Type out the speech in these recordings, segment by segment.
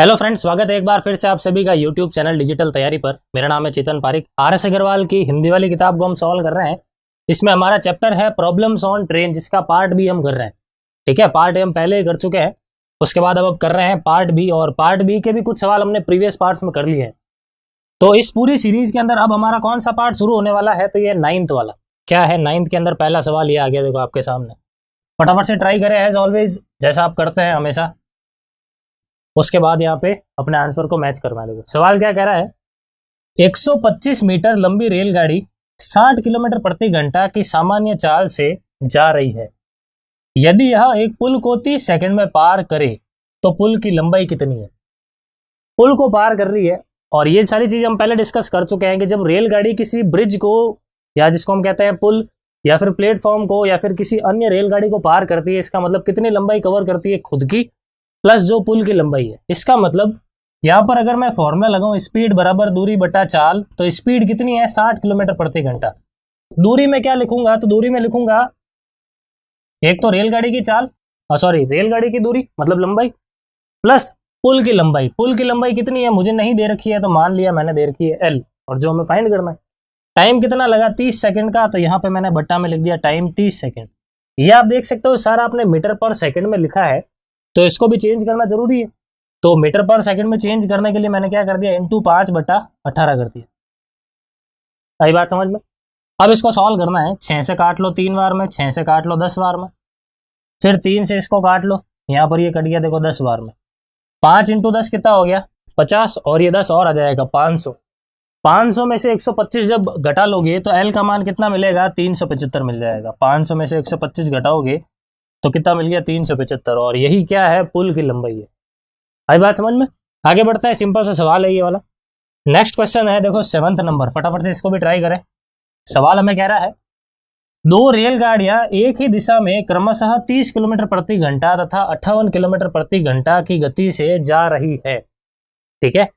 Hello friends, स्वागत है एक बार फिर से आप सभी का यूट्यूब चैनल डिजिटल तैयारी पर। मेरा नाम है चेतन पारिक। आर.एस. अग्रवाल की हिंदी वाली किताब को हम सॉल्व कर रहे हैं। इसमें हमारा चैप्टर है प्रॉब्लम्स ऑन ट्रेन, जिसका पार्ट बी हम कर रहे हैं। ठीक है, पार्ट ए हम पहले ही कर चुके हैं, उसके बाद अब कर रहे हैं पार्ट बी। और पार्ट बी के भी कुछ सवाल हमने प्रीवियस पार्ट्स में कर लिए हैं। तो इस पूरी सीरीज के अंदर अब हमारा कौन सा पार्ट शुरू होने वाला है, तो ये 9th वाला। क्या है 9th के अंदर पहला सवाल ये आ गया, देखो आपके सामने। फटाफट से ट्राई करें एज ऑलवेज, जैसा आप करते हैं हमेशा। उसके बाद यहाँ पे अपने आंसर को मैच करवा देंगे। सवाल क्या कह रहा है, 125 मीटर लंबी रेलगाड़ी 60 किलोमीटर प्रति घंटा की सामान्य चाल से जा रही है। यदि यह एक पुल को 30 सेकंड में पार करे तो पुल की लंबाई कितनी है। पुल को पार कर रही है, और ये सारी चीज हम पहले डिस्कस कर चुके हैं कि जब रेलगाड़ी किसी ब्रिज को, या जिसको हम कहते हैं पुल, या फिर प्लेटफॉर्म को, या फिर किसी अन्य रेलगाड़ी को पार करती है, इसका मतलब कितनी लंबाई कवर करती है, खुद की प्लस जो पुल की लंबाई है। इसका मतलब यहाँ पर अगर मैं फॉर्मूला लगाऊं स्पीड बराबर दूरी बटा चाल, तो स्पीड कितनी है 60 किलोमीटर प्रति घंटा। दूरी में क्या लिखूंगा, तो दूरी में लिखूंगा एक तो रेलगाड़ी की चाल, रेलगाड़ी की दूरी मतलब लंबाई, प्लस पुल की लंबाई। पुल की लंबाई कितनी है मुझे नहीं दे रखी है, तो मान लिया मैंने दे रखी है L, और जो हमें फाइंड करना है टाइम कितना लगा 30 सेकंड का, तो यहाँ पे मैंने बट्टा में लिख दिया टाइम 30 सेकंड। ये आप देख सकते हो सारा आपने मीटर पर सेकंड में लिखा है, तो इसको भी चेंज करना जरूरी है। तो मीटर पर सेकंड में चेंज करने के लिए मैंने क्या कर दिया, इंटू 5/18 कर दिया। सही बात समझ में। अब इसको सॉल्व करना है, 6 से काट लो 3 बार में, 6 से काट लो 10 बार में, फिर 3 से इसको काट लो, यहाँ पर ये कट गया देखो 10 बार में। 5 × 10 कितना हो गया 50, और ये 10 और आ जाएगा 500। 500 में से 125 जब घटा लोगे तो L का मान कितना मिलेगा 375 मिल जाएगा। 500 में से 125 घटाओगे तो कितना मिल गया 375, और यही क्या है पुल की लंबाई है। आई बात समझ में। आगे बढ़ता है, सिंपल सा सवाल है ये वाला। नेक्स्ट क्वेश्चन है देखो 7th नंबर, फटाफट से इसको भी ट्राई करें। सवाल हमें कह रहा है, 2 रेलगाड़ियां एक ही दिशा में क्रमशः 30 किलोमीटर प्रति घंटा तथा 58 किलोमीटर प्रति घंटा की गति से जा रही है। ठीक है,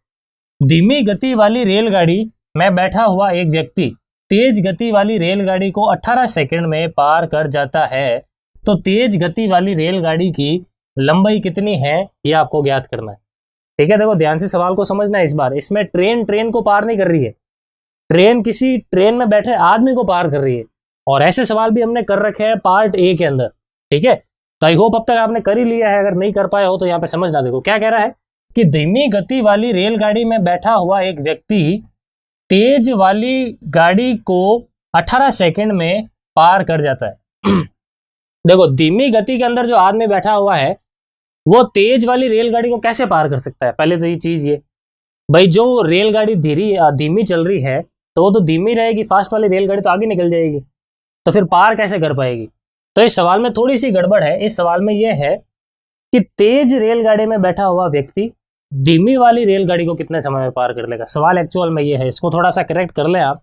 धीमी गति वाली रेलगाड़ी में बैठा हुआ एक व्यक्ति तेज गति वाली रेलगाड़ी को 18 सेकंड में पार कर जाता है, तो तेज गति वाली रेलगाड़ी की लंबाई कितनी है ये आपको ज्ञात करना है। ठीक है, देखो ध्यान से सवाल को समझना है। इस बार इसमें ट्रेन को पार नहीं कर रही है, ट्रेन किसी ट्रेन में बैठे आदमी को पार कर रही है। और ऐसे सवाल भी हमने कर रखे हैं पार्ट ए के अंदर। ठीक है, तो आई होप अब तक आपने कर ही लिया है, अगर नहीं कर पाए हो तो यहाँ पे समझना। देखो क्या कह रहा है कि धीमी गति वाली रेलगाड़ी में बैठा हुआ एक व्यक्ति तेज वाली गाड़ी को 18 सेकंड में पार कर जाता है। देखो धीमी गति के अंदर जो आदमी बैठा हुआ है वो तेज वाली रेलगाड़ी को कैसे पार कर सकता है। पहले तो ये चीज, ये भाई जो रेलगाड़ी धीमी चल रही है तो वो तो धीमी रहेगी, फास्ट वाली रेलगाड़ी तो आगे निकल जाएगी, तो फिर पार कैसे कर पाएगी। तो इस सवाल में थोड़ी सी गड़बड़ है। इस सवाल में यह है कि तेज रेलगाड़ी में बैठा हुआ व्यक्ति धीमी वाली रेलगाड़ी को कितने समय में पार कर लेगा। सवाल एक्चुअल में ये है, इसको थोड़ा सा करेक्ट कर लें आप।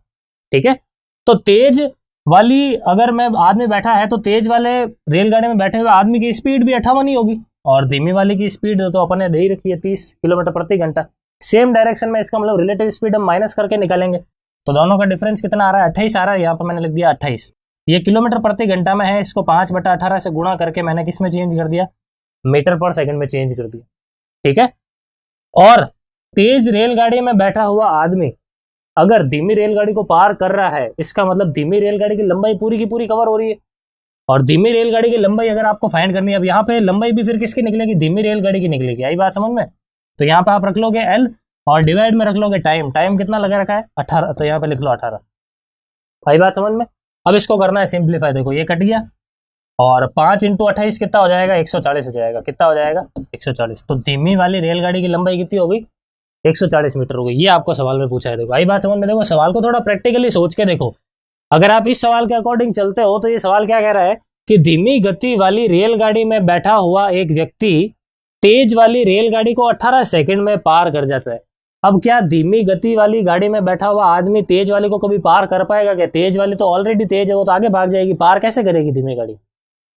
ठीक है, तो तेज वाली अगर मैं आदमी बैठा है तो तेज वाले रेलगाड़ी में बैठे हुए आदमी की स्पीड भी 58 ही होगी, और धीमी वाली की स्पीड तो अपन ने दे ही रखी है 30 किलोमीटर प्रति घंटा। सेम डायरेक्शन में, इसका मतलब रिलेटिव स्पीड हम माइनस करके निकालेंगे, तो दोनों का डिफरेंस कितना आ रहा है 28 आ रहा है। यहाँ पर मैंने लिख दिया 28। ये किलोमीटर प्रति घंटा में है, इसको 5/18 से गुणा करके मैंने किस में चेंज कर दिया, मीटर पर सेकंड में चेंज कर दिया। ठीक है, और तेज रेलगाड़ी में बैठा हुआ आदमी अगर धीमी रेलगाड़ी को पार कर रहा है, इसका मतलब धीमी रेलगाड़ी की लंबाई पूरी की पूरी कवर हो रही है। और धीमी रेलगाड़ी की लंबाई अगर आपको फाइंड करनी है, अब यहाँ पे लंबाई भी फिर किसकी निकलेगी, धीमी रेलगाड़ी की निकलेगी। आई बात समझ में। तो यहाँ पे आप रख लोगे L और डिवाइड में रख लोगे टाइम। टाइम कितना लगा रखा है 18, तो यहाँ पे लिख लो 18। आई बात समझ में। अब इसको करना है सिंप्लीफाई। देखो ये कट गया, और 5 × 28 कितना हो जाएगा 140 हो जाएगा। कितना हो जाएगा 140। तो धीमी वाली रेलगाड़ी की लंबाई कितनी होगी 140 मीटर हो गई। ये आपको सवाल में पूछा है। देखो आई बात समझ में। देखो सवाल को थोड़ा प्रैक्टिकली सोच के देखो। अगर आप इस सवाल के अकॉर्डिंग चलते हो तो ये सवाल क्या कह रहा है कि धीमी गति वाली रेलगाड़ी में बैठा हुआ एक व्यक्ति तेज वाली रेलगाड़ी को 18 सेकंड में पार कर जाता है। अब क्या धीमी गति वाली गाड़ी में बैठा हुआ आदमी तेज वाली को कभी पार कर पाएगा क्या। तेज वाली तो ऑलरेडी तेज है, वो तो आगे भाग जाएगी, पार कैसे करेगी धीमी गाड़ी।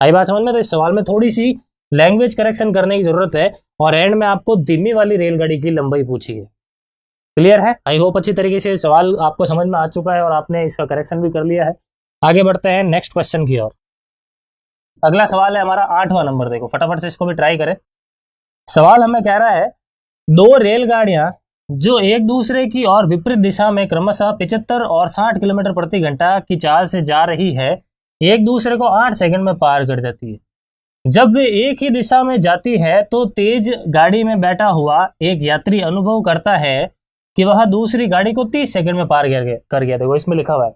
आई बात समझ में। तो इस सवाल में थोड़ी सी लैंग्वेज करेक्शन करने की जरूरत है, और एंड में आपको धीमी वाली रेलगाड़ी की लंबाई पूछी है। क्लियर है। आई होप अच्छी तरीके से सवाल आपको समझ में आ चुका है और आपने इसका करेक्शन भी कर लिया है। आगे बढ़ते हैं नेक्स्ट क्वेश्चन की ओर। अगला सवाल है हमारा 8वां नंबर। देखो फटाफट से इसको भी ट्राई करें। सवाल हमें कह रहा है दो रेलगाड़ियां जो एक दूसरे की और विपरीत दिशा में क्रमशः 75 और 60 किलोमीटर प्रति घंटा की चाल से जा रही है, एक दूसरे को 8 सेकंड में पार कर जाती है। जब वे एक ही दिशा में जाती है तो तेज गाड़ी में बैठा हुआ एक यात्री अनुभव करता है कि वह दूसरी गाड़ी को 30 सेकंड में पार कर गया। देखो इसमें लिखा हुआ है,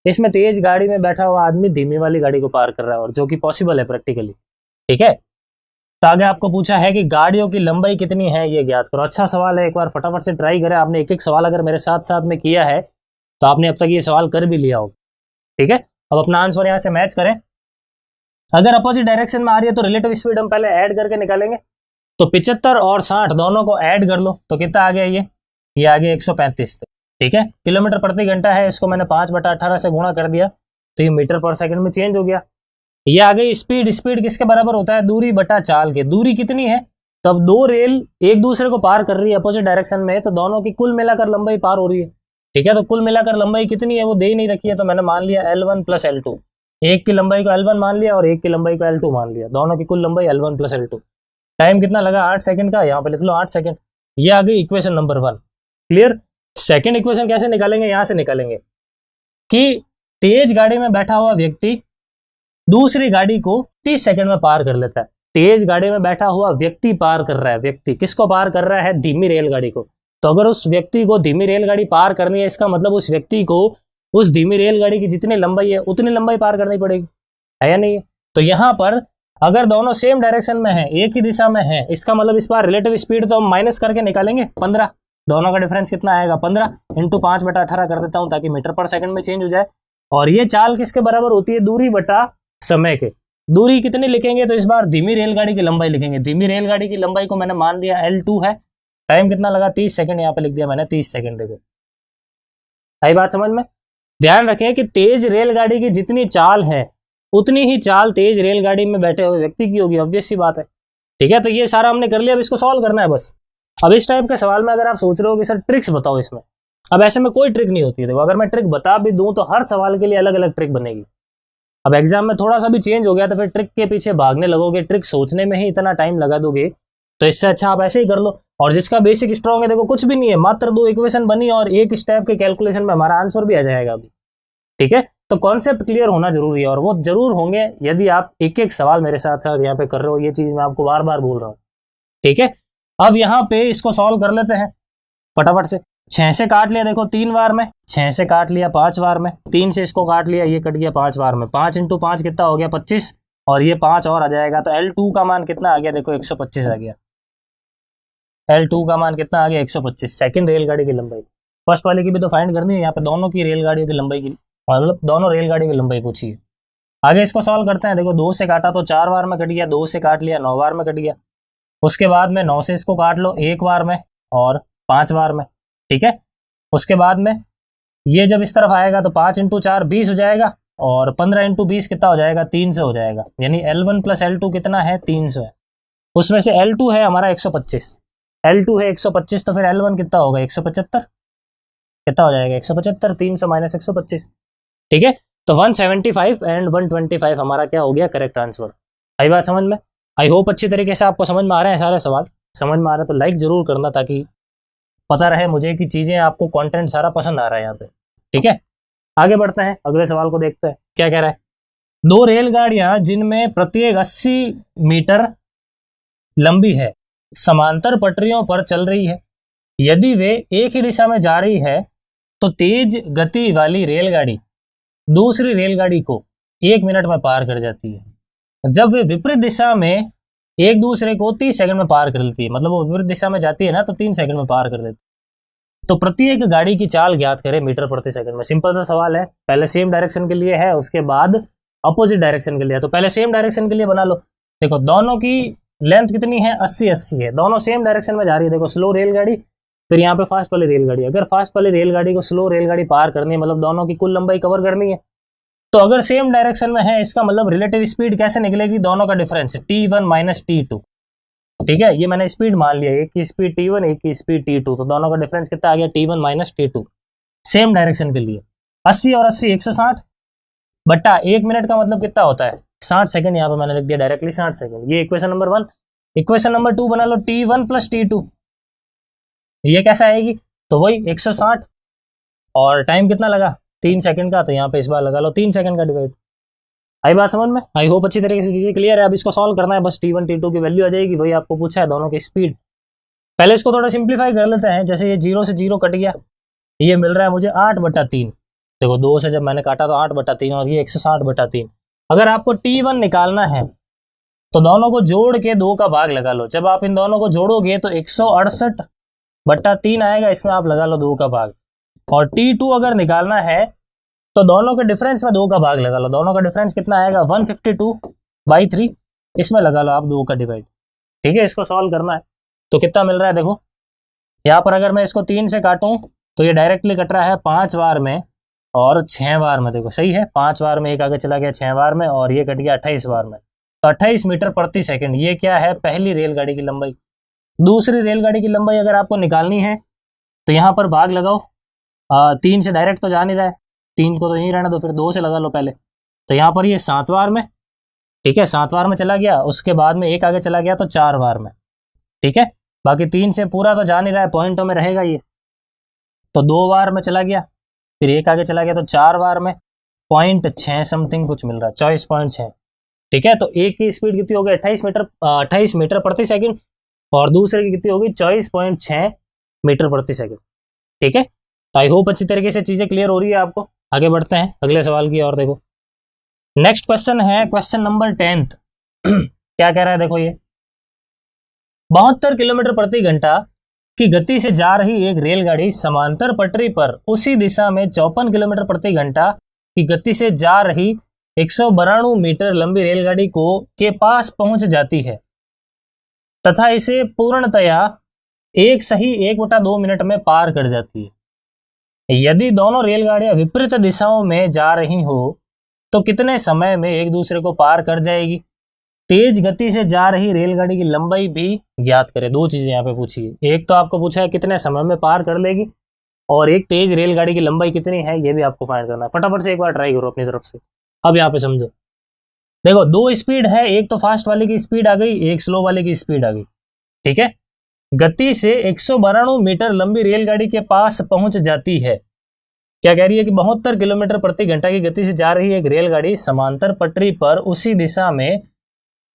इसमें तेज गाड़ी में बैठा हुआ आदमी धीमी वाली गाड़ी को पार कर रहा है, और जो कि पॉसिबल है प्रैक्टिकली। ठीक है, तो आगे आपको पूछा है कि गाड़ियों की लंबाई कितनी है, ये ज्ञात करो। अच्छा सवाल है, एक बार फटाफट से ट्राई करें। आपने एक एक सवाल अगर मेरे साथ साथ में किया है तो आपने अब तक ये सवाल कर भी लिया हो। ठीक है, अब अपना आंसर यहाँ से मैच करें। अगर अपोजिट डायरेक्शन में आ रही है तो रिलेटिव स्पीड हम पहले ऐड करके निकालेंगे। तो 75 और 60 दोनों को ऐड कर लो तो कितना आ गया, ये आ गया 135। ठीक है, किलोमीटर प्रति घंटा है, इसको मैंने 5/18 से गुणा कर दिया तो ये मीटर पर सेकंड में चेंज हो गया। ये आ गई स्पीड। स्पीड किसके बराबर होता है, दूरी बटा चाल के। दूरी कितनी है, तब दो रेल एक दूसरे को पार कर रही है अपोजिट डायरेक्शन में, तो दोनों की कुल मिलाकर लंबाई पार हो रही है। ठीक है, तो कुल मिलाकर लंबाई कितनी है वो दे ही नहीं रखी है, तो मैंने मान लिया L1 + L2। एक की लंबाई को L1 मान लिया और एक की लंबाई को L2 मान लिया, दोनों की कुल लंबाई L1 + L2। टाइम कितना लगा, 8 सेकंड का, यहाँ पे लिख लो 8 सेकंड। ये आ गई equation number 1। Clear. Second equation कैसे निकालेंगे, यहां से निकालेंगे कि तेज गाड़ी में बैठा हुआ व्यक्ति दूसरी गाड़ी को 30 सेकंड में पार कर लेता है। तेज गाड़ी में बैठा हुआ व्यक्ति पार कर रहा है, व्यक्ति किसको पार कर रहा है, धीमी रेलगाड़ी को। तो अगर उस व्यक्ति को धीमी रेलगाड़ी पार करनी है, इसका मतलब उस व्यक्ति को उस धीमी रेलगाड़ी की जितनी लंबाई है उतनी लंबाई पार करनी पड़ेगी, है या नहीं। तो यहाँ पर अगर दोनों सेम डायरेक्शन में है, एक ही दिशा में है, इसका मतलब इस बार रिलेटिव स्पीड तो हम माइनस करके निकालेंगे 15। दोनों का डिफरेंस कितना आएगा, 15 × 5/18 कर देता हूं ताकि मीटर पर सेकंड में चेंज हो जाए। और ये चाल किसके बराबर होती है, दूरी बटा समय के। दूरी कितनी लिखेंगे, तो इस बार धीमी रेलगाड़ी की लंबाई लिखेंगे। धीमी रेलगाड़ी की लंबाई को मैंने मान लिया L2 है। टाइम कितना लगा, 30 सेकंड, यहाँ पे लिख दिया मैंने 30 सेकंड। देखो आई बात समझ में। ध्यान रखें कि तेज रेलगाड़ी की जितनी चाल है उतनी ही चाल तेज रेलगाड़ी में बैठे हुए व्यक्ति की होगी, ऑब्वियस सी बात है। ठीक है, तो ये सारा हमने कर लिया, अब इसको सॉल्व करना है बस। अब इस टाइप के सवाल में अगर आप सोच रहे हो कि सर ट्रिक्स बताओ इसमें, अब ऐसे में कोई ट्रिक नहीं होती है। देखो अगर मैं ट्रिक बता भी दूं तो हर सवाल के लिए अलग अलग ट्रिक बनेगी। अब एग्जाम में थोड़ा सा भी चेंज हो गया तो फिर ट्रिक के पीछे भागने लगोगे, ट्रिक सोचने में ही इतना टाइम लगा दोगे, तो इससे अच्छा आप ऐसे ही कर लो। और जिसका बेसिक स्ट्रॉन्ग है, देखो कुछ भी नहीं है, मात्र 2 इक्वेशन बनी और एक स्टेप के कैलकुलेशन में हमारा आंसर भी आ जाएगा अभी। ठीक है, तो कॉन्सेप्ट क्लियर होना जरूरी है, और वो जरूर होंगे यदि आप एक एक सवाल मेरे साथ साथ यहाँ पे कर रहे हो। ये चीज मैं आपको बार बार बोल रहा हूँ। ठीक है, अब यहाँ पे इसको सॉल्व कर लेते हैं फटाफट से। 6 से काट लिया, देखो 3 बार में, 6 से काट लिया 5 बार में, 3 से इसको काट लिया, ये कट गया 5 बार में। 5 × 5 कितना हो गया, 25, और ये 5 और आ जाएगा, तो L2 का मान कितना आ गया, देखो 125 आ गया। L2 का मान कितना आ गया, 125। सेकंड रेलगाड़ी की लंबाई, फर्स्ट वाले की भी तो फाइंड करनी है, यहाँ पे दोनों की रेलगाड़ियों की लंबाई की, मतलब दोनों रेलगाड़ियों की लंबाई पूछी है। आगे इसको सॉल्व करते हैं। देखो 2 से काटा तो 4 बार में कट गया, 2 से काट लिया 9 बार में कट गया। उसके बाद में 9 से इसको काट लो 1 बार में और 5 बार में। ठीक है, उसके बाद में ये जब इस तरफ आएगा तो 5 × 4 20 हो जाएगा, और 15 × 20 कितना हो जाएगा, 300 हो जाएगा। यानी L1 + L2 कितना है, 300 है। उसमें से L2 है हमारा 125, L2 है 125, तो फिर L1 कितना होगा, 175। कितना हो जाएगा, 175, 300 - 125। ठीक है, तो 175 एंड 125 हमारा क्या हो गया, करेक्ट आंसर। आई बात समझ में। आई होप अच्छी तरीके से आपको समझ में आ रहे हैं सारे सवाल। समझ में आ रहा है तो लाइक जरूर करना, ताकि पता रहे मुझे कि चीजें आपको कंटेंट सारा पसंद आ रहा है यहाँ पे। ठीक है, आगे बढ़ते हैं, अगले सवाल को देखते हैं क्या कह रहा है। 2 रेलगाड़ियां जिनमें प्रत्येक 80 मीटर लंबी है, समांतर पटरियों पर चल रही है। यदि वे एक ही दिशा में जा रही है तो तेज गति वाली रेलगाड़ी दूसरी रेलगाड़ी को 1 मिनट में पार कर जाती है। जब वे विपरीत दिशा में एक दूसरे को 30 सेकंड में पार कर लेती है, मतलब वो विपरीत दिशा में जाती है ना, तो 3 सेकंड में पार कर लेती है। तो प्रत्येक गाड़ी की चाल ज्ञात करें मीटर प्रति सेकंड में। सिंपल सा सवाल है, पहले सेम डायरेक्शन के लिए है, उसके बाद अपोजिट डायरेक्शन के लिए। तो पहले सेम डायरेक्शन के लिए बना लो। देखो दोनों की लेंथ कितनी है, 80 है, दोनों सेम डायरेक्शन में जा रही है। देखो स्लो रेलगाड़ी, फिर यहाँ पे फास्ट वाली रेलगाड़ी। अगर फास्ट वाली रेलगाड़ी को स्लो रेलगाड़ी पार करनी है, मतलब दोनों की कुल लंबाई कवर करनी है, तो अगर सेम डायरेक्शन में है, इसका मतलब रिलेटिव स्पीड कैसे निकलेगी, दोनों का डिफरेंस T1 - T2। ठीक है, ये मैंने स्पीड मान लिया, एक की स्पीड T1, एक की स्पीड T2, तो दोनों का डिफरेंस कितना आ गया, T1 - T2। सेम डायरेक्शन के लिए 80 और 80 160 बट्टा 1 मिनट का मतलब कितना होता है, 60 सेकंड। यहाँ पे मैंने लिख दिया डायरेक्टली 60 सेकंड। ये इक्वेशन नंबर 1। इक्वेशन नंबर 2 बना लो, T1 + T2। ये कैसे आएगी, तो वही 160 और टाइम कितना लगा 3 सेकंड का, तो यहाँ पे इस बार लगा लो 3 सेकंड का डिवाइड। आई बात समझ में? आई होप अच्छी तरीके से चीजें क्लियर है। अब इसको सॉल्व करना है, बस T1 T2 की वैल्यू आ जाएगी, वही आपको पूछा है, दोनों की स्पीड। पहले इसको थोड़ा सिंप्लीफाई कर लेते हैं। जैसे ये 0 से 0 कट गया, ये मिल रहा है मुझे 8/3। देखो 2 से जब मैंने काटा तो 8/3 और ये 160/3। अगर आपको T1 निकालना है तो दोनों को जोड़ के 2 का भाग लगा लो। जब आप इन दोनों को जोड़ोगे तो 168/3 आएगा, इसमें आप लगा लो 2 का भाग। और T2 अगर निकालना है तो दोनों के डिफरेंस में 2 का भाग लगा लो। दोनों का डिफरेंस कितना आएगा 152/3, इसमें लगा लो आप 2 का डिवाइड। ठीक है, इसको सॉल्व करना है तो कितना मिल रहा है देखो, यहाँ पर अगर मैं इसको 3 से काटूं तो ये डायरेक्टली कट रहा है 5 बार में और 6 बार में। देखो सही है, 5 बार में एक आगे चला गया 6 बार में, और ये कट गया 28 बार में। तो 28 मीटर प्रति सेकंड, ये क्या है पहली रेलगाड़ी की लंबाई। दूसरी रेलगाड़ी की लंबाई अगर आपको निकालनी है तो यहाँ पर भाग लगाओ। 3 से डायरेक्ट तो जा नहीं रहा है, 3 को तो यहीं रहना, तो फिर 2 से लगा लो पहले। तो यहाँ पर ये 7 बार में, ठीक है 7 बार में चला गया, उसके बाद में एक आगे चला गया तो 4 बार में। ठीक है, बाकी 3 से पूरा तो जा नहीं रहा है, पॉइंटों में रहेगा ये, तो 2 बार में चला गया, फिर एक आगे चला गया तो 4 बार में। 0.6 समथिंग कुछ मिल रहा है, 24.6। ठीक है, तो एक की स्पीड कितनी होगी 28 मीटर प्रति सेकंड, और दूसरे की कितनी होगी 24.6 मीटर प्रति सेकंड। ठीक है, तो आई होप अच्छी तरीके से चीजें क्लियर हो रही है आपको। आगे बढ़ते हैं अगले सवाल की और। देखो नेक्स्ट क्वेश्चन है क्वेश्चन नंबर 10th। क्या कह रहा है देखो, ये 72 किलोमीटर प्रति घंटा की गति से जा रही एक रेलगाड़ी समांतर पटरी पर उसी दिशा में 54 किलोमीटर प्रति घंटा की गति से जा रही 192 मीटर लंबी रेलगाड़ी को के पास पहुंच जाती है तथा इसे पूर्णतया 1:2 मिनट में पार कर जाती है। यदि दोनों रेलगाड़ियां विपरीत दिशाओं में जा रही हो तो कितने समय में एक दूसरे को पार कर जाएगी। तेज गति से जा रही रेलगाड़ी की लंबाई भी ज्ञात करें। 2 चीजें यहाँ पे पूछी है, एक तो आपको पूछा है कितने समय में पार कर लेगी, और एक तेज रेलगाड़ी की लंबाई कितनी है ये भी आपको फाइंड करना है। फटाफट से एक बार ट्राई करो अपनी तरफ से। अब यहाँ पे समझो, देखो 2 स्पीड है, एक तो फास्ट वाले की स्पीड आ गई, एक स्लो वाले की स्पीड आ गई। ठीक है, गति से 192 मीटर लंबी रेलगाड़ी के पास पहुंच जाती है। क्या कह रही है कि 72 किलोमीटर प्रति घंटा की गति से जा रही एक रेलगाड़ी समांतर पटरी पर उसी दिशा में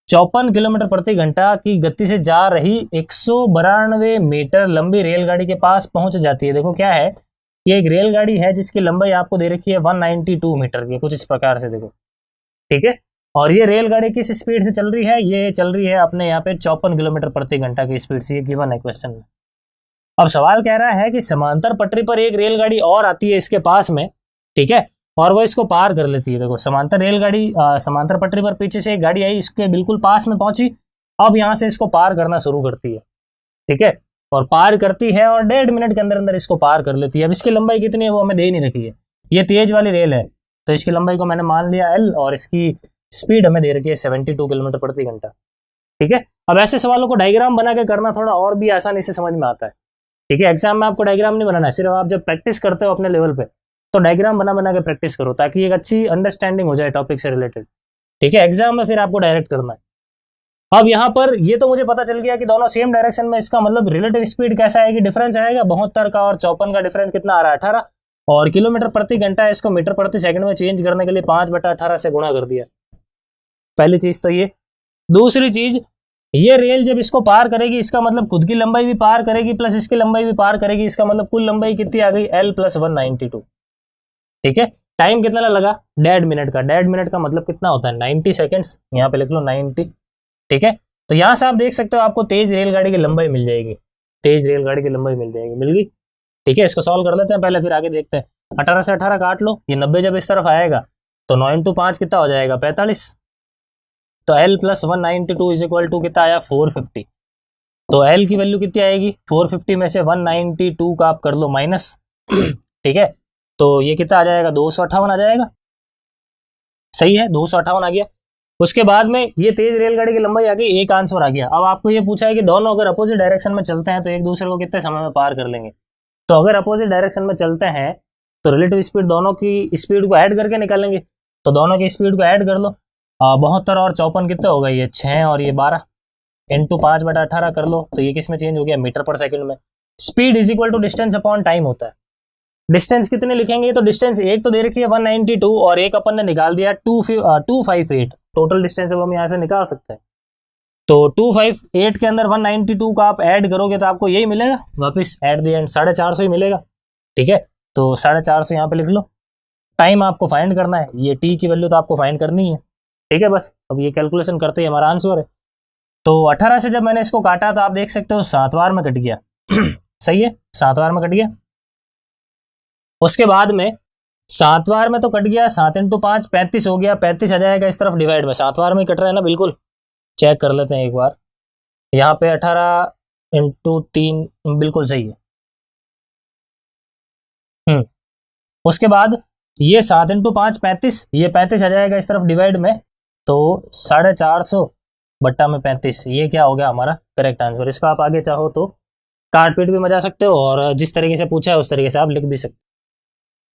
54 किलोमीटर प्रति घंटा की गति से जा रही 192 मीटर लंबी रेलगाड़ी के पास पहुंच जाती है। देखो क्या है, ये एक रेलगाड़ी है जिसकी लंबाई आपको दे रखी है 192 मीटर की, कुछ इस प्रकार से देखो। ठीक है, और ये रेलगाड़ी किस स्पीड से चल रही है, ये चल रही है अपने यहाँ पे 54 किलोमीटर प्रति घंटा की स्पीड से, ये गिवन है क्वेश्चन में। अब सवाल कह रहा है कि समांतर पटरी पर एक रेलगाड़ी और आती है इसके पास में, ठीक है, और वो इसको पार कर लेती है। देखो समांतर रेलगाड़ी समांतर पटरी पर पीछे से एक गाड़ी आई, इसके बिल्कुल पास में पहुंची, अब यहाँ से इसको पार करना शुरू करती है। ठीक है, और पार करती है और 1.5 मिनट के अंदर अंदर इसको पार कर लेती है। अब इसकी लंबाई कितनी है वो हमें दे नहीं रखी है, ये तेज वाली रेल है तो इसकी लंबाई को मैंने मान लिया L, और इसकी स्पीड हमें दे रखी है 72 किलोमीटर प्रति घंटा। ठीक है, अब ऐसे सवालों को डायग्राम बना के करना थोड़ा और भी आसानी से समझ में आता है। ठीक है, एग्जाम में आपको डायग्राम नहीं बनाना है, सिर्फ आप जब प्रैक्टिस करते हो अपने लेवल पे तो डायग्राम बना बना के प्रैक्टिस करो, ताकि एक अच्छी अंडरस्टैंडिंग हो जाए टॉपिक से रिलेटेड। ठीक है, एग्जाम में फिर आपको डायरेक्ट करना है। अब यहाँ पर ये तो मुझे पता चल गया कि दोनों सेम डायरेक्शन में, इसका मतलब रिलेटिव स्पीड कैसा आएगी, डिफरेंस आएगा 72 का और 54 का डिफरेंस कितना आ रहा है 18, और किलोमीटर प्रति घंटा इसको मीटर प्रति सेकंड में चेंज करने के लिए 5/18 से गुणा कर दिया। पहली चीज तो ये। दूसरी चीज, ये रेल जब इसको पार करेगी इसका मतलब खुद की लंबाई भी पार करेगी प्लस इसकी लंबाई भी पार करेगी, इसका मतलब कुल लंबाई कितनी आ गई L + 192। ठीक है, टाइम कितना लगा 1.5 मिनट का। 1.5 मिनट का मतलब कितना होता है 90 सेकेंड्स, यहाँ पे लिख लो 90। ठीक है, तो यहाँ से आप देख सकते हो आपको तेज रेलगाड़ी की लंबाई मिल जाएगी, तेज रेलगाड़ी की लंबाई मिल जाएगी, मिल गई। ठीक है, इसको सॉल्व कर लेते हैं पहले, फिर आगे देखते हैं। 18 से 18 काट लो, ये 90 जब इस तरफ आएगा तो 9 × 5 कितना हो जाएगा 45। तो L + 192 = कितना आया 450। तो L की वैल्यू कितनी आएगी 450 में से 192 का आप कर लो माइनस। ठीक है, तो ये कितना आ जाएगा 258 आ जाएगा। सही है, 258 आ गया। उसके बाद में ये तेज रेलगाड़ी की लंबाई आ गई, एक आंसर आ गया। अब आपको ये पूछा है कि दोनों अगर अपोजिट डायरेक्शन में चलते हैं तो एक दूसरे को कितने समय में पार कर लेंगे। तो अगर अपोजिट डायरेक्शन में चलते हैं तो रिलेटिव स्पीड दोनों की स्पीड को ऐड करके निकालेंगे। तो दोनों की स्पीड को ऐड कर लो, 72 और 54 कितने हो गए, ये 6 और ये 12 × 5/18 कर लो, तो ये किस में चेंज हो गया मीटर पर सेकंड में। Speed is equal to distance upon time होता है। डिस्टेंस कितने लिखेंगे, तो डिस्टेंस एक तो दे रखी है 192 और एक अपन ने निकाल दिया 258। टोटल डिस्टेंस अब हम यहाँ से निकाल सकते हैं। तो 258 के अंदर 192 का आप ऐड करोगे तो आपको यही मिलेगा वापस एट द एंड 450 ही मिलेगा। ठीक है, तो 450 यहाँ पे लिख लो। टाइम आपको फाइंड करना है, ये टी की वैल्यू तो आपको फाइंड करनी है। ठीक है, बस अब ये कैलकुलेशन करते ही हमारा आंसर है। तो 18 से जब मैंने इसको काटा तो आप देख सकते हो 7 बार में कट गया। सही है, 7 बार में कट गया। उसके बाद में 7 बार में तो कट गया, 7 × 5 35 हो गया, 35 आ जाएगा इस तरफ डिवाइड में। 7 बार में कट रहा है ना, बिल्कुल चेक कर लेते हैं एक बार। यहाँ पे 18 × 3 बिल्कुल सही है। उसके बाद ये 7 × 5 35, ये 35 आ जाएगा इस तरफ डिवाइड में, तो 450 बट्टा में 35, ये क्या हो गया हमारा करेक्ट आंसर। इसका आप आगे चाहो तो काट पीट भी मजा सकते हो और जिस तरीके से पूछा है उस तरीके से आप लिख भी सकते हो।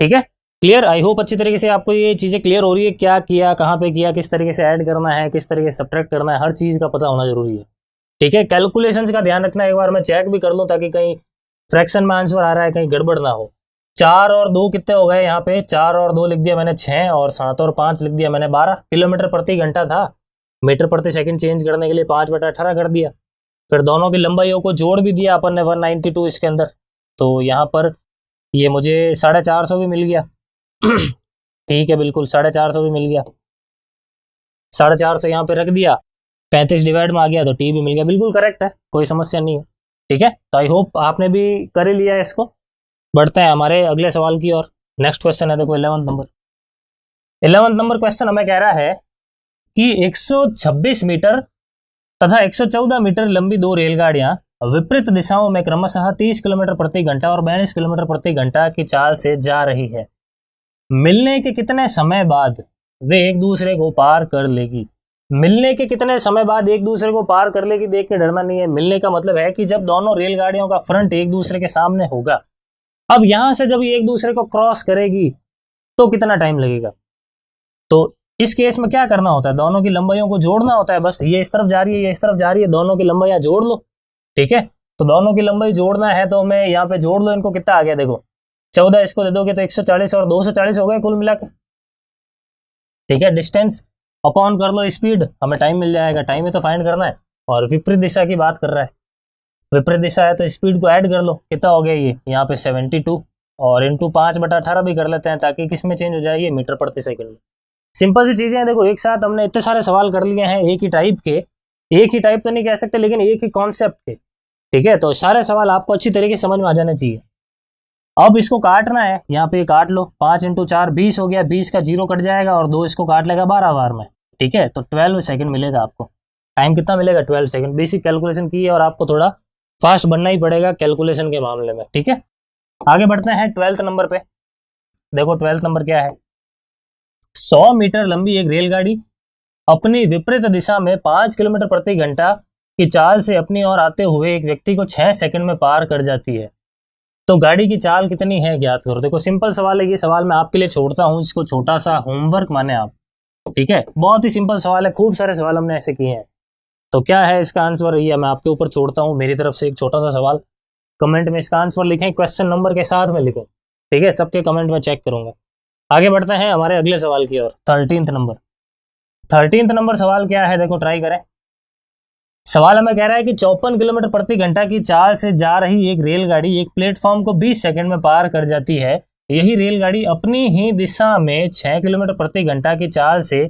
ठीक है, क्लियर। आई होप अच्छी तरीके से आपको ये चीज़ें क्लियर हो रही है, क्या किया, कहाँ पे किया, किस तरीके से ऐड करना है, किस तरीके से सब्ट्रैक्ट करना है, हर चीज़ का पता होना जरूरी है। ठीक है, कैलकुलेशंस का ध्यान रखना, एक बार मैं चेक भी कर लूँ ताकि कहीं फ्रैक्शन में आंसर आ रहा है कहीं गड़बड़ ना हो। 4 और 2 कितने हो गए, यहाँ पे 4 और 2 लिख दिया मैंने 6 और 7 और 5 लिख दिया मैंने 12। किलोमीटर प्रति घंटा था, मीटर प्रति सेकंड चेंज करने के लिए 5/18 कर दिया। फिर दोनों की लंबाइयों को जोड़ भी दिया अपन ने 192 इसके अंदर, तो यहाँ पर ये मुझे 450 भी मिल गया। ठीक है, बिल्कुल 450 भी मिल गया। 450 यहाँ पे रख दिया, 35 डिवाइड में आ गया तो टी भी मिल गया। बिल्कुल करेक्ट है, कोई समस्या नहीं है। ठीक है, तो आई होप आपने भी कर ही लिया है इसको। बढ़ते हैं हमारे अगले सवाल की ओर। नेक्स्ट क्वेश्चन है, देखो 11th नंबर क्वेश्चन हमें कह रहा है कि 126 मीटर तथा 114 मीटर लंबी 2 रेलगाड़ियां विपरीत दिशाओं में क्रमशः 30 किलोमीटर प्रति घंटा और 42 किलोमीटर प्रति घंटा की चाल से जा रही है। मिलने के कितने समय बाद वे एक दूसरे को पार कर लेगी। मिलने के कितने समय बाद एक दूसरे को पार कर लेगी, देख के डरना नहीं है। मिलने का मतलब है कि जब दोनों रेलगाड़ियों का फ्रंट एक दूसरे के सामने होगा, अब यहां से जब ये एक दूसरे को क्रॉस करेगी तो कितना टाइम लगेगा। तो इस केस में क्या करना होता है, दोनों की लंबाइयों को जोड़ना होता है। बस ये इस तरफ जा रही है, ये इस तरफ जा रही है, दोनों की लंबाइयां जोड़ लो। ठीक है, तो दोनों की लंबाई जोड़ना है तो मैं यहाँ पे जोड़ लो इनको। कितना आ गया देखो, 14 इसको दे दोगे तो 140 और 240 हो गए कुल मिलाकर। ठीक है, डिस्टेंस अपॉन कर लो स्पीड, हमें टाइम मिल जाएगा। टाइम ही तो फाइंड करना है और विपरीत दिशा की बात कर रहा है। विपरीत दिशा है तो स्पीड को ऐड कर लो, कितना हो गया ये यहाँ पे 72 और इंटू 5/18 भी कर लेते हैं ताकि किस में चेंज हो जाए, ये मीटर प्रति सेकंड में। सिंपल सी चीजें हैं। देखो एक साथ हमने इतने सारे सवाल कर लिए हैं एक ही टाइप के, एक ही टाइप तो नहीं कह सकते लेकिन एक ही कॉन्सेप्ट के। ठीक है, तो सारे सवाल आपको अच्छी तरीके से समझ में आ जाने चाहिए। अब इसको काटना है, यहाँ पे काट लो, 5 × 4 20 हो गया, 20 का 0 कट जाएगा और 2 इसको काट लेगा 12 बार में। ठीक है, तो 12 सेकंड मिलेगा आपको। टाइम कितना मिलेगा, 12 सेकंड। बेसिक कैलकुलेशन की है और आपको थोड़ा फास्ट बनना ही पड़ेगा कैलकुलेशन के मामले में। ठीक है, आगे बढ़ते हैं 12th नंबर पे। देखो 12th नंबर क्या है। 100 मीटर लंबी एक रेलगाड़ी अपनी विपरीत दिशा में 5 किलोमीटर प्रति घंटा की चाल से अपनी ओर आते हुए एक व्यक्ति को 6 सेकंड में पार कर जाती है। तो गाड़ी की चाल कितनी है ज्ञात करो। देखो सिंपल सवाल है, ये सवाल मैं आपके लिए छोड़ता हूं, इसको छोटा सा होमवर्क माने आप। ठीक है, बहुत ही सिंपल सवाल है, खूब सारे सवाल हमने ऐसे किए हैं। तो क्या है इसका आंसर, ये मैं आपके ऊपर छोड़ता हूँ। मेरी तरफ से एक छोटा सा सवाल, कमेंट में इसका आंसर लिखें, क्वेश्चन नंबर के साथ में लिखें। ठीक है, सबके कमेंट में चेक करूंगा। आगे बढ़ते हैं हमारे अगले सवाल की ओर। 13th नंबर सवाल क्या है, देखो ट्राई करें। सवाल हमें कह रहा है कि 54 किलोमीटर प्रति घंटा की चाल से जा रही एक रेलगाड़ी एक प्लेटफॉर्म को 20 सेकंड में पार कर जाती है। यही रेलगाड़ी अपनी ही दिशा में 6 किलोमीटर प्रति घंटा की चाल से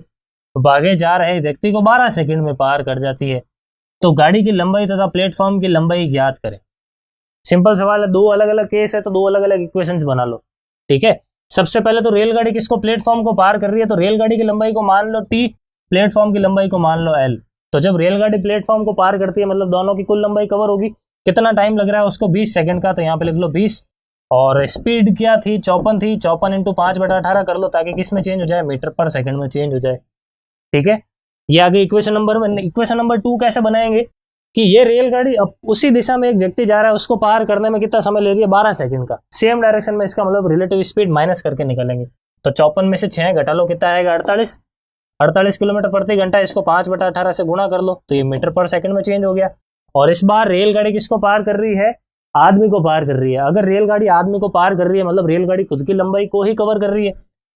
भागे जा रहे व्यक्ति को 12 सेकंड में पार कर जाती है। तो गाड़ी की लंबाई तथा प्लेटफॉर्म की लंबाई ज्ञात करें। सिंपल सवाल है, 2 अलग अलग केस है तो 2 अलग अलग इक्वेशंस बना लो। ठीक है, सबसे पहले तो रेलगाड़ी किसको, प्लेटफॉर्म को पार कर रही है, तो रेलगाड़ी की लंबाई को मान लो t, प्लेटफॉर्म की लंबाई को मान लो l। तो जब रेलगाड़ी प्लेटफॉर्म को पार करती है मतलब दोनों की कुल लंबाई कवर होगी। कितना टाइम लग रहा है उसको, 20 सेकंड का, तो यहाँ पे लिख लो 20। और स्पीड क्या थी, 54 थी, 54 × 5/18 कर लो ताकि किस में चेंज हो जाए, मीटर पर सेकंड में चेंज हो जाए। ठीक है, ये आगे इक्वेशन नंबर 2 कैसे बनाएंगे कि ये रेलगाड़ी अब उसी दिशा में एक व्यक्ति जा रहा है, उसको पार करने में कितना समय ले रही है, 12 सेकंड का। सेम डायरेक्शन में, इसका मतलब रिलेटिव स्पीड माइनस करके निकालेंगे। तो 54 में से 6 घटा लो, कितना आएगा 48 किलोमीटर प्रति घंटा। इसको 5/18 से गुणा कर लो तो ये मीटर पर सेकंड में चेंज हो गया। और इस बार रेलगाड़ी किसको पार कर रही है, आदमी को पार कर रही है। अगर रेलगाड़ी आदमी को पार कर रही है मतलब रेलगाड़ी खुद की लंबाई को ही कवर कर रही है।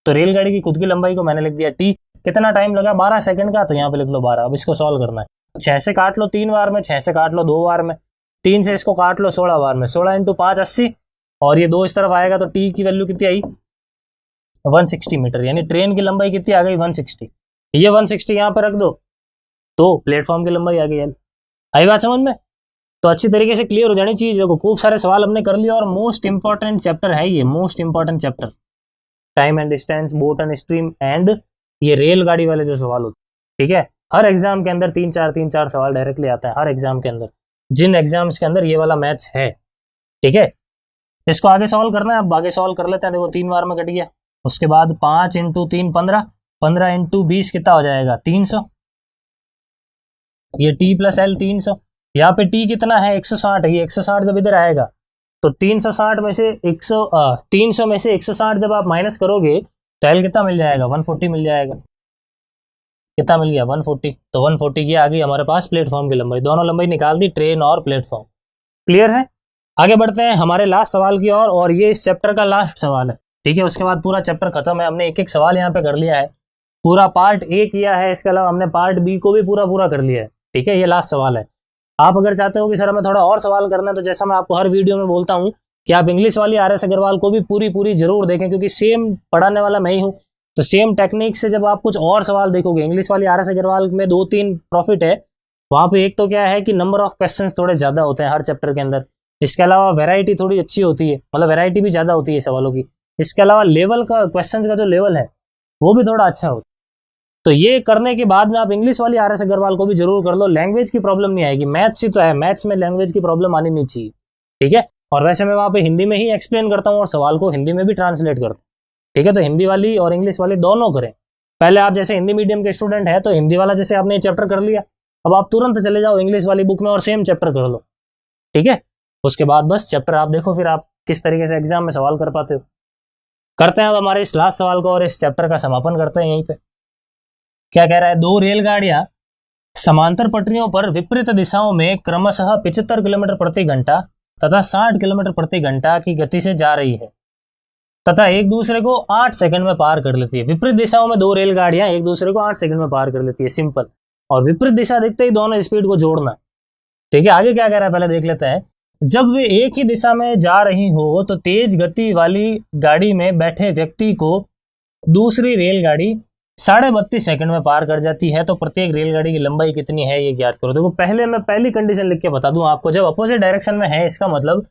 तो रेलगाड़ी की खुद की लंबाई को मैंने लिख दिया टी। कितना टाइम लगा 12 सेकंड का, तो यहाँ पे लिख लो 12। अब इसको सॉल्व करना है, 6 से काट लो 3 बार में, 6 से काट लो 2 बार में, 3 से इसको काट लो 16 बार में, 16 इंटू 5 80, और ये 2 इस तरफ आएगा तो टी की वैल्यू कितनी आई 160 मीटर, यानी ट्रेन की लंबाई कितनी आ गई 160। ये 160 यहाँ पे रख दो तो प्लेटफॉर्म की लंबाई आ गई। आई बात समझ में? तो अच्छी तरीके से क्लियर हो जानी चाहिए। देखो खूब सारे सवाल हमने कर लिए और मोस्ट इंपॉर्टेंट चैप्टर है ये, most important chapter, time and distance, boat and stream and ये रेलगाड़ी वाले जो सवाल होते हैं। ठीक है, हर एग्जाम के अंदर 3-4 सवाल डायरेक्टली आता है हर एग्जाम के अंदर, जिन एग्जाम्स के अंदर ये वाला मैथ्स है। ठीक है, इसको आगे सॉल्व करना है। अब आगे सॉल्व कर लेते हैं। देखो 3 बार में कट गया, उसके बाद 5 इंटू 3 15, 15 इंटू 20 कितना हो जाएगा 300, ये टी प्लस एल 300। यहाँ पे टी कितना है 160 है, ये 160 जब इधर आएगा तो 360 में से 300 में से 160 जब आप माइनस करोगे तो एल कितना मिल जाएगा 140 मिल जाएगा। कितना मिल गया 140। तो 140 की आ गई हमारे पास प्लेटफॉर्म की लंबाई, दोनों लंबाई निकाल दी, ट्रेन और प्लेटफॉर्म। क्लियर है? आगे बढ़ते हैं हमारे लास्ट सवाल की ओर, और ये इस चैप्टर का लास्ट सवाल है। ठीक है, उसके बाद पूरा चैप्टर खत्म है। हमने एक एक सवाल यहाँ पे कर लिया है, पूरा पार्ट ए किया है, इसके अलावा हमने पार्ट बी को भी पूरा कर लिया है। ठीक है, ये लास्ट सवाल है। आप अगर चाहते हो कि सर हमें थोड़ा और सवाल करना है, तो जैसा मैं आपको हर वीडियो में बोलता हूँ कि आप इंग्लिश वाली आर.एस. अग्रवाल को भी पूरी जरूर देखें, क्योंकि सेम पढ़ाने वाला मैं ही हूँ। तो सेम टेक्निक से जब आप कुछ और सवाल देखोगे, इंग्लिश वाली आर.एस. अग्रवाल में 2-3 प्रॉफिट है वहाँ पे। एक तो क्या है कि नंबर ऑफ क्वेश्चंस थोड़े ज़्यादा होते हैं हर चैप्टर के अंदर, इसके अलावा वैरायटी थोड़ी अच्छी होती है, मतलब वैरायटी भी ज़्यादा होती है सवालों की। इसके अलावा लेवल का, क्वेश्चन का जो लेवल है वो भी थोड़ा अच्छा होता है। तो ये करने के बाद में आप इंग्लिश वाली आर.एस. अग्रवाल को भी जरूर कर लो, लैंग्वेज की प्रॉब्लम नहीं आएगी। मैथ्स ही तो है, मैथ्स में लैंग्वेज की प्रॉब्लम आनी नहीं चाहिए। ठीक है, और वैसे मैं वहाँ पे हिंदी में ही एक्सप्लेन करता हूँ और सवाल को हिंदी में भी ट्रांसलेट करता हूँ। ठीक है, तो हिंदी वाली और इंग्लिश वाली दोनों करें। पहले आप जैसे हिंदी मीडियम के स्टूडेंट है तो हिंदी वाला जैसे आपने चैप्टर कर लिया, अब आप तुरंत चले जाओ इंग्लिश वाली बुक में और सेम चैप्टर कर लो। ठीक है, उसके बाद बस चैप्टर आप देखो, फिर आप किस तरीके से एग्जाम में सवाल कर पाते हो। करते हैं अब हमारे इस लास्ट सवाल को और इस चैप्टर का समापन करते हैं यहीं पे। क्या कह रहा है, 2 रेलगाड़ियां समांतर पटरियों पर विपरीत दिशाओं में क्रमशः 75 किलोमीटर प्रति घंटा तथा 60 किलोमीटर प्रति घंटा की गति से जा रही है तथा एक दूसरे को 8 सेकंड में पार कर लेती है। विपरीत दिशाओं में 2 रेलगाड़ियां एक दूसरे को 8 सेकंड में पार कर लेती है, सिंपल। और विपरीत दिशा दिखते ही दोनों स्पीड को जोड़ना। ठीक है, आगे क्या कह रहा है पहले देख लेते हैं। जब वे एक ही दिशा में जा रही हो तो तेज गति वाली गाड़ी में बैठे व्यक्ति को दूसरी रेलगाड़ी 32.5 सेकंड में पार कर जाती है, तो प्रत्येक रेलगाड़ी की लंबाई कितनी है ये ज्ञात करो। देखो पहले मैं पहली कंडीशन लिख के बता दूं आपको, जब अपोजिट डायरेक्शन में है इसका मतलब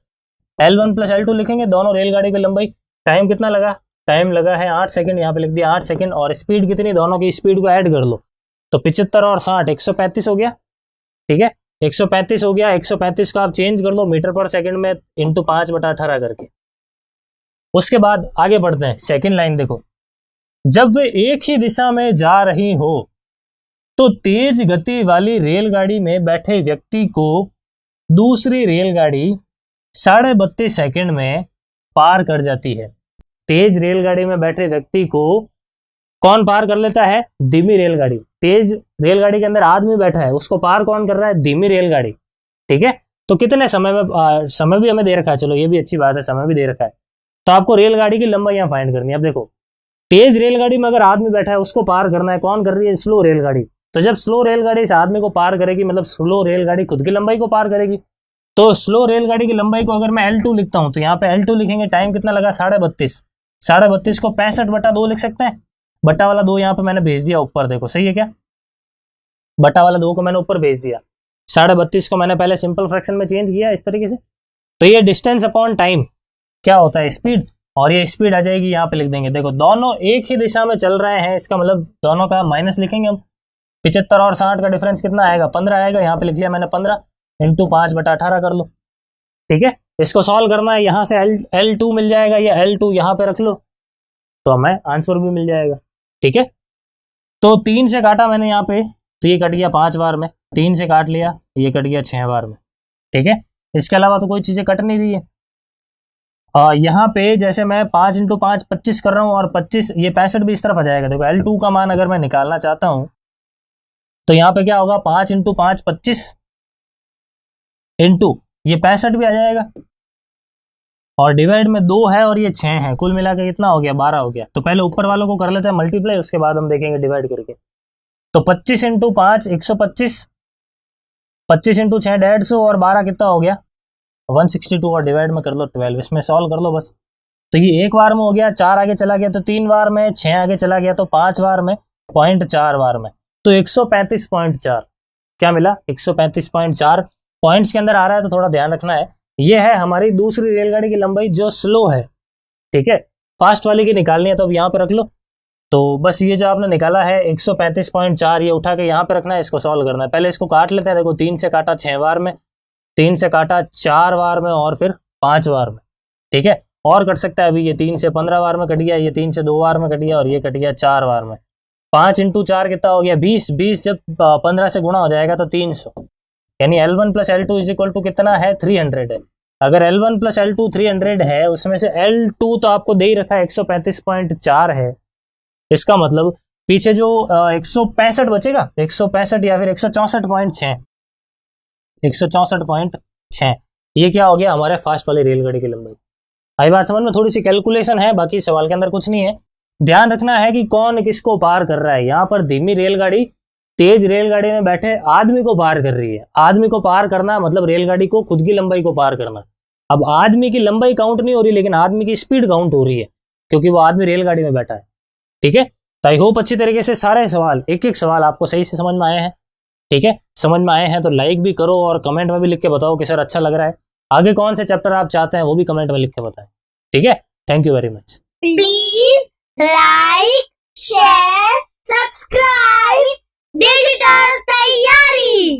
L1 प्लस L2 लिखेंगे, दोनों रेलगाड़ी की लंबाई। टाइम कितना लगा, टाइम लगा है 8 सेकंड, यहाँ पे लिख दिया 8 सेकंड। और स्पीड कितनी, दोनों की स्पीड को ऐड कर लो तो 75 और 60 135 हो गया। ठीक है, 135 हो गया। 135 को आप चेंज कर लो मीटर पर सेकंड में इंटू 5/18 करके। उसके बाद आगे बढ़ते हैं, सेकंड लाइन देखो। जब वे एक ही दिशा में जा रही हो तो तेज गति वाली रेलगाड़ी में बैठे व्यक्ति को दूसरी रेलगाड़ी 32.5 सेकंड में पार कर जाती है। तेज रेलगाड़ी में बैठे व्यक्ति को कौन पार कर लेता है, धीमी रेलगाड़ी। तेज रेलगाड़ी के अंदर आदमी बैठा है, उसको पार कौन कर रहा है, धीमी रेलगाड़ी। ठीक है, तो कितने समय में, समय भी हमें दे रखा है, चलो ये भी अच्छी बात है, समय भी दे रखा है। तो आपको रेलगाड़ी की लंबाई यहाँ फाइंड करनी है। अब देखो तेज रेलगाड़ी में अगर आदमी बैठा है उसको पार करना है, कौन कर रही है, स्लो रेलगाड़ी। तो जब स्लो रेलगाड़ी इस आदमी को पार करेगी मतलब स्लो रेलगाड़ी खुद की लंबाई को पार करेगी। तो स्लो रेलगाड़ी की लंबाई को अगर मैं L2 लिखता हूं तो यहाँ पे L2 लिखेंगे, टाइम कितना लगा 32.5, 32.5 को 65/2 लिख सकते हैं। बट्टा वाला 2 यहाँ पे मैंने भेज दिया ऊपर, देखो सही है क्या, बट्टा वाला 2 को मैंने ऊपर भेज दिया। 32.5 को मैंने पहले सिंपल फ्रैक्शन में चेंज किया इस तरीके से। तो ये डिस्टेंस अपॉन टाइम क्या होता है, स्पीड। और ये स्पीड आ जाएगी यहाँ पे लिख देंगे। देखो दोनों एक ही दिशा में चल रहे हैं, इसका मतलब दोनों का माइनस लिखेंगे हम। 75 और 60 का डिफरेंस कितना आएगा, 15 आएगा। यहाँ पे लिख लिया मैंने 15 इंटू 5/18 कर लो। ठीक है, इसको सॉल्व करना है, यहाँ से L2 मिल जाएगा, ये L2 यहाँ पे रख लो तो हमें आंसर भी मिल जाएगा। ठीक है, तो 3 से काटा मैंने यहाँ पे, तो ये कट गया 5 बार में, 3 से काट लिया, ये कट गया 6 बार में। ठीक है, इसके अलावा तो कोई चीजें कट नहीं रही है। यहाँ पे जैसे मैं 5 इंटू 5 25 कर रहा हूँ, और 25 ये 65 भी इस तरफ आ जाएगा। देखो L2 का मान अगर मैं निकालना चाहता हूँ तो यहाँ पे क्या होगा, 5 इंटू 5 25 इंटू ये 65 भी आ जाएगा। और डिवाइड में 2 है और ये 6 है, कुल मिला के कितना हो गया, 12 हो गया। तो पहले ऊपर वालों को कर लेते हैं मल्टीप्लाई, उसके बाद हम देखेंगे डिवाइड करके। तो 25 इंटू 5 125, 25 इंटू 6 150 और 12 कितना हो गया 162 और डिवाइड में कर लो 12, इसमें सॉल्व कर लो बस। तो ये एक बार में हो गया, 4 आगे चला गया तो 3 बार में, 6 आगे चला गया तो 5 बार में, 0.4 बार में, तो 135.4 क्या मिला 135.4 पॉइंट्स के अंदर आ रहा है। तो थोड़ा ध्यान रखना है, ये है हमारी दूसरी रेलगाड़ी की लंबाई जो स्लो है, ठीक है। फास्ट वाली की निकालनी है तो अब यहाँ पे रख लो। तो बस ये जो आपने निकाला है 135.4, ये उठा के यहाँ पे रखना है, इसको सॉल्व करना है। पहले इसको काट लेते हैं, देखो 3 से काटा 6 बार में, 3 से काटा 4 बार में और फिर 5 बार में, ठीक है। और कट सकता है, अभी ये 3 से 15 बार में कट गया, ये 3 से 2 बार में कट गया और ये कट गया 4 बार में। 5 इंटू 4 कितना हो गया 20, 20 जब 15 से गुणा हो जाएगा तो 300, यानी L1 plus L2 is equal to कितना है 300 है। अगर L1 प्लस L2 300 है, उसमें से L2 तो आपको दे ही रखा है 135.4 है, इसका मतलब पीछे जो 165 बचेगा, 165 या फिर 164.6, 164.6, ये क्या हो गया हमारे फास्ट वाली रेलगाड़ी की लंबाई। आई बात समझ में, थोड़ी सी कैलकुलेशन है, बाकी सवाल के अंदर कुछ नहीं है। ध्यान रखना है कि कौन किसको पार कर रहा है। यहाँ पर धीमी रेलगाड़ी तेज रेलगाड़ी में बैठे आदमी को पार कर रही है। आदमी को पार करना मतलब रेलगाड़ी को खुद की लंबाई को पार करना। अब आदमी की लंबाई काउंट नहीं हो रही, लेकिन आदमी की स्पीड काउंट हो रही है, क्योंकि वो आदमी रेलगाड़ी में बैठा है, ठीक है। तो आई होप अच्छी तरीके से सारे सवाल, एक एक सवाल आपको सही से समझ में आए हैं, ठीक है। समझ में आए हैं तो लाइक भी करो और कमेंट में भी लिख के बताओ कि सर अच्छा लग रहा है। आगे कौन से चैप्टर आप चाहते हैं वो भी कमेंट में लिख के बताएं, ठीक है। Thank you very much. Please like, share, subscribe digital तैयारी।